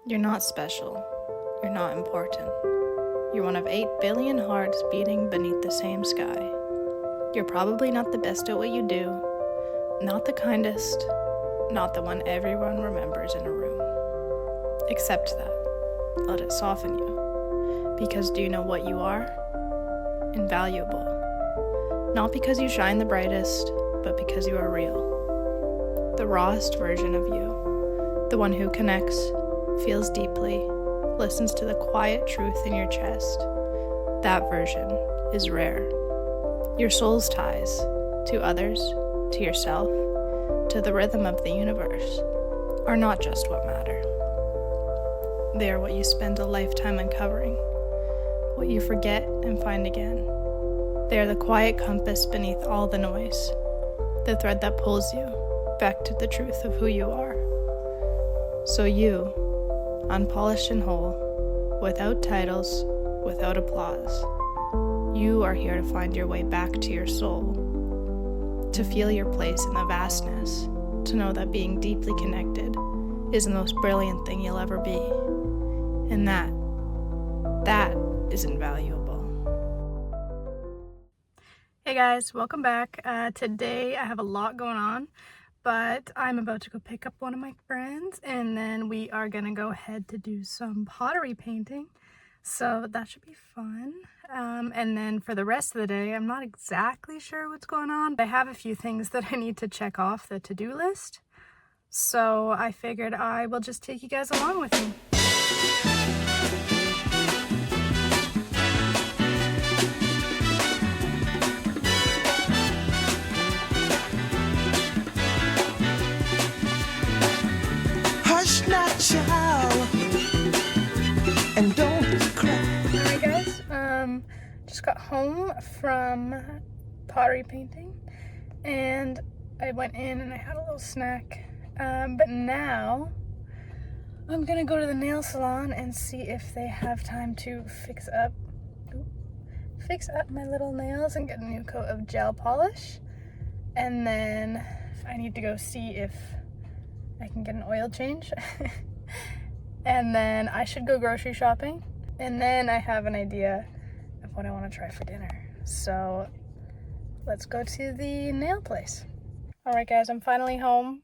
You're not special. You're not important. You're one of 8 billion hearts beating beneath the same sky. You're probably not the best at what you do, not the kindest, not the one everyone remembers in a room. Accept that. Let it soften you. Because do you know what you are? Invaluable. Not because you shine the brightest, but because you are real. The rawest version of you. The one who connects, feels deeply, listens to the quiet truth in your chest. That version is rare. Your soul's ties to others, to yourself, to the rhythm of the universe are not just what matter. They are what you spend a lifetime uncovering, what you forget and find again. They are the quiet compass beneath all the noise, the thread that pulls you back to the truth of who you are. So you, unpolished and whole, without titles, without applause, you are here to find your way back to your soul, to feel your place in the vastness, to know that being deeply connected is the most brilliant thing you'll ever be. And that is invaluable. Hey guys, welcome back. Today I have a lot going on, but I'm about to go pick up one of my friends and then we are gonna go ahead to do some pottery painting. So that should be fun. And then for the rest of the day, I'm not exactly sure what's going on. I have a few things that I need to check off the to-do list. So I figured I will just take you guys along with me. Hush not, child, and don't cry. Alright guys, just got home from pottery painting and I went in and I had a little snack, but now I'm gonna go to the nail salon and see if they have time to fix up my little nails and get a new coat of gel polish. And then I need to go see if I can get an oil change. And then I should go grocery shopping. And then I have an idea of what I want to try for dinner. So let's go to the nail place. All right, guys, I'm finally home.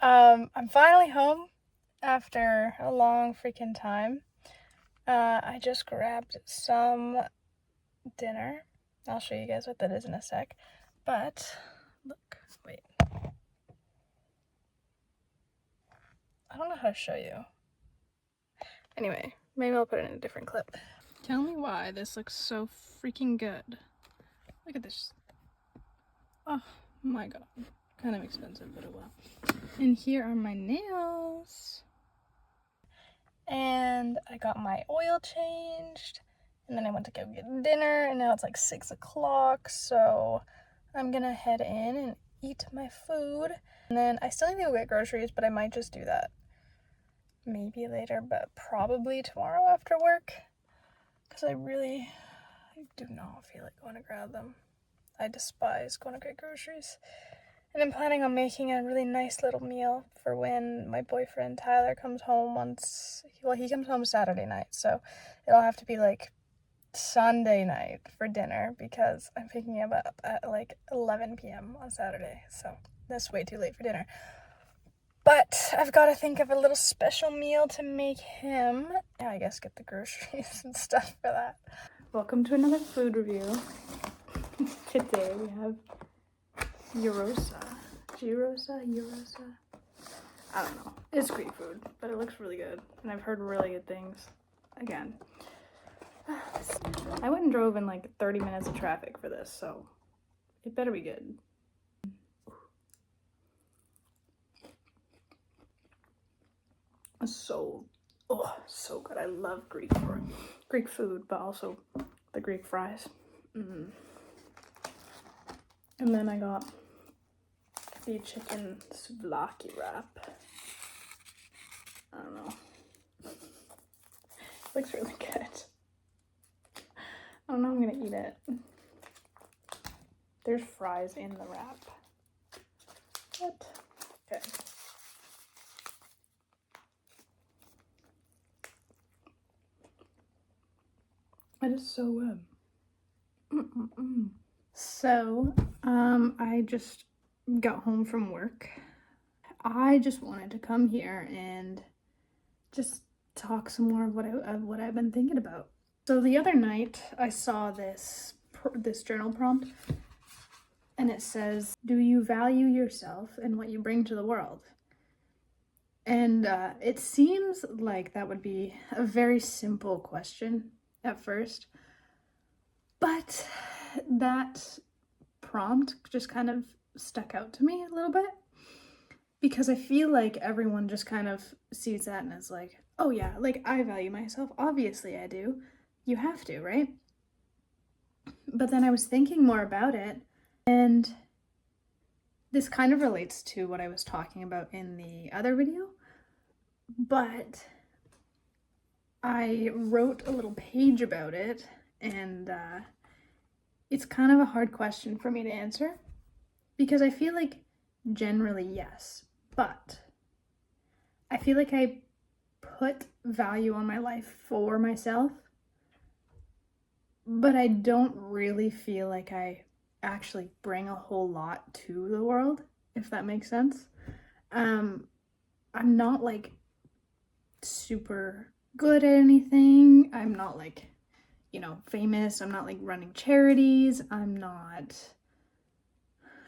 I'm finally home after a long freaking time. I just grabbed some dinner. I'll show you guys what that is in a sec. But look, wait. I don't know how to show you. Anyway, maybe I'll put it in a different clip. Tell me why this looks so freaking good. Look at this. Oh my god. Kind of expensive, but it will. And here are my nails. And I got my oil changed. And then I went to go get dinner. And now it's like 6 o'clock. So I'm gonna head in and eat my food. And then I still need to go get groceries, but I might just do that maybe later, but probably tomorrow after work, because I do not feel like going to grab them. I despise going to get groceries. And I'm planning on making a really nice little meal for when my boyfriend Tyler comes home he comes home Saturday night, so it'll have to be like Sunday night for dinner because I'm picking him up at like 11 p.m. on Saturday, so that's way too late for dinner. But I've got to think of a little special meal to make him. Yeah, I guess get the groceries and stuff for that. Welcome to another food review. Today we have Gyrosa. I don't know. It's Greek food, but it looks really good. And I've heard really good things. Again. I went and drove in like 30 minutes of traffic for this, so it better be good. So good. I love Greek food, but also the Greek fries. And then I got the chicken souvlaki wrap. I don't know. Looks really good. I don't know how I'm gonna eat it. There's fries in the wrap. What? Okay. That is so good. So, I just got home from work. I just wanted to come here and just talk some more of what I've been thinking about. So the other night I saw this journal prompt, and it says, "Do you value yourself and what you bring to the world?" And it seems like that would be a very simple question at first, but that prompt just kind of stuck out to me a little bit, because I feel like everyone just kind of sees that and is like, oh yeah, like I value myself. Obviously I do. You have to, right? But then I was thinking more about it, and this kind of relates to what I was talking about in the other video, but I wrote a little page about it, and it's kind of a hard question for me to answer, because I feel like generally yes, but I feel like I put value on my life for myself, but I don't really feel like I actually bring a whole lot to the world, if that makes sense. I'm not like super good at anything. I'm not like, famous. I'm not like running charities. I'm not,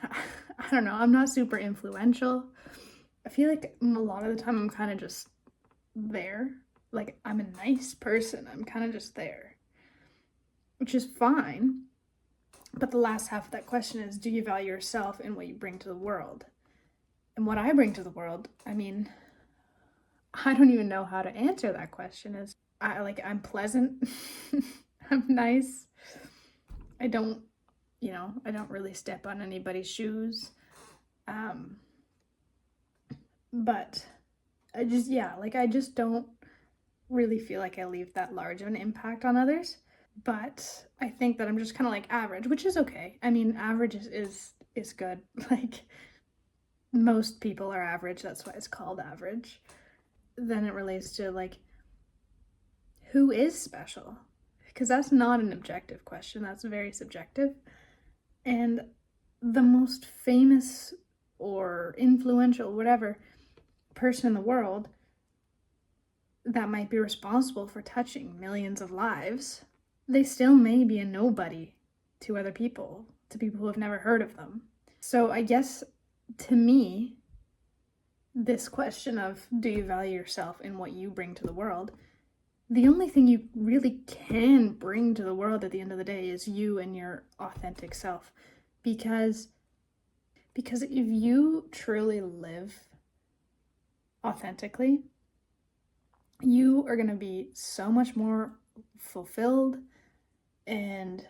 I don't know, I'm not super influential. I feel like a lot of the time I'm kind of just there. Like, I'm a nice person. I'm kind of just there, which is fine. But the last half of that question is, do you value yourself and what you bring to the world? And what I bring to the world, I mean, I don't even know how to answer that question. I'm pleasant. I'm nice. I don't really step on anybody's shoes. But I just don't really feel like I leave that large of an impact on others. But I think that I'm just kind of like average, which is okay. I mean, average is good. Like, most people are average. That's why it's called average. Then it relates to like, who is special? Because that's not an objective question. That's very subjective. And the most famous or influential, whatever, person in the world that might be responsible for touching millions of lives, they still may be a nobody to other people, to people who have never heard of them. So I guess, to me, this question of, do you value yourself and what you bring to the world, the only thing you really can bring to the world at the end of the day is you and your authentic self. Because if you truly live authentically, you are going to be so much more fulfilled and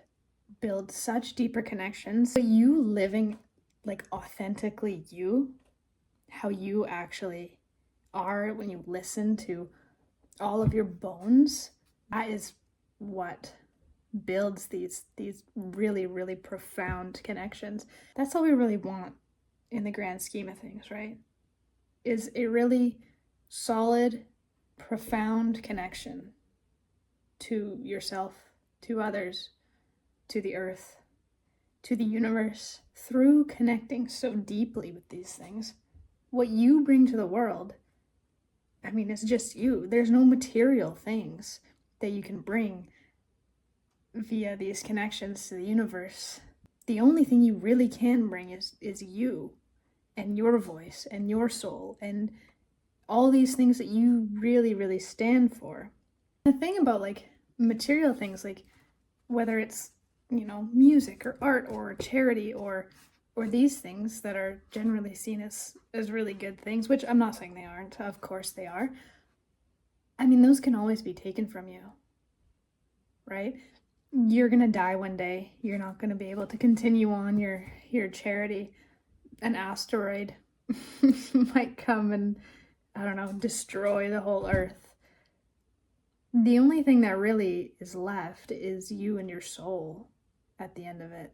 build such deeper connections. But you living like authentically you, how you actually are when you listen to all of your bones, that is what builds these really, really profound connections. That's all we really want in the grand scheme of things, right? Is a really solid, profound connection to yourself, to others, to the earth, to the universe, through connecting so deeply with these things. What you bring to the world, I mean, it's just you. There's no material things that you can bring via these connections to the universe. The only thing you really can bring is you and your voice and your soul and all these things that you really, really stand for. The thing about like material things, like whether it's, music or art or charity or these things that are generally seen as really good things, which I'm not saying they aren't, of course they are. I mean, those can always be taken from you, right? You're gonna die one day. You're not gonna be able to continue on your charity. An asteroid might come and, I don't know, destroy the whole earth. The only thing that really is left is you and your soul at the end of it.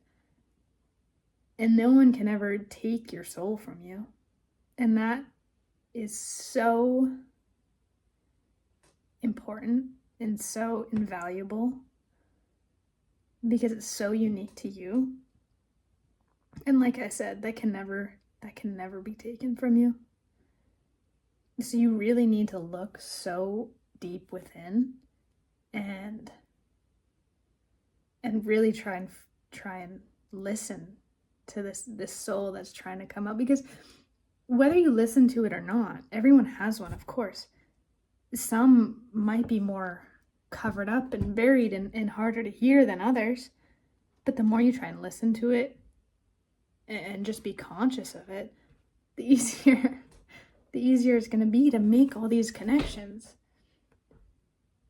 And no one can ever take your soul from you. And that is so important and so invaluable. because it's so unique to you. And like I said, that can never be taken from you. So you really need to look so deep within and really try and listen to this soul that's trying to come up, because whether you listen to it or not, everyone has one, of course. Some might be more covered up and buried and harder to hear than others, but the more you try and listen to it and just be conscious of it, the easier it's going to be to make all these connections.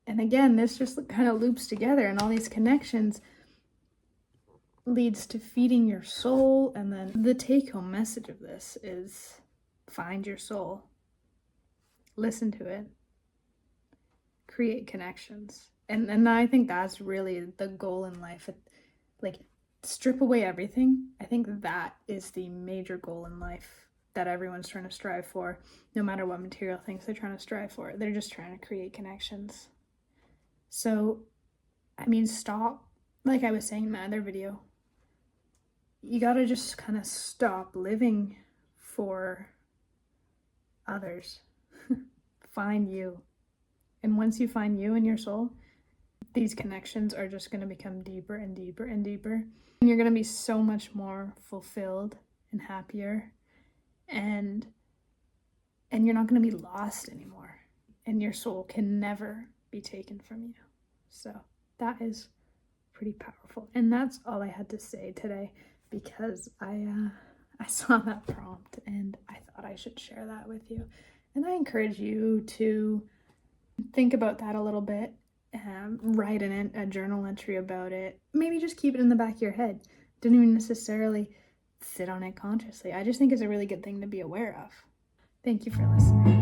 And again, this just kind of loops together, and all these connections leads to feeding your soul. And then the take-home message of this is find your soul, listen to it, create connections. And I think that's really the goal in life. Like, strip away everything. I think that is the major goal in life that everyone's trying to strive for. No matter what material things they're trying to strive for, they're just trying to create connections. So, I mean, stop. Like I was saying in my other video, you gotta just kind of stop living for others. Find you. And once you find you and your soul, these connections are just going to become deeper and deeper and deeper. And you're going to be so much more fulfilled and happier. And you're not going to be lost anymore. And your soul can never be taken from you. So that is pretty powerful. And that's all I had to say today, because I saw that prompt and I thought I should share that with you. And I encourage you to think about that a little bit. Write a journal entry about it. Maybe just keep it in the back of your head. Don't even necessarily sit on it consciously. I just think it's a really good thing to be aware of. Thank you for listening.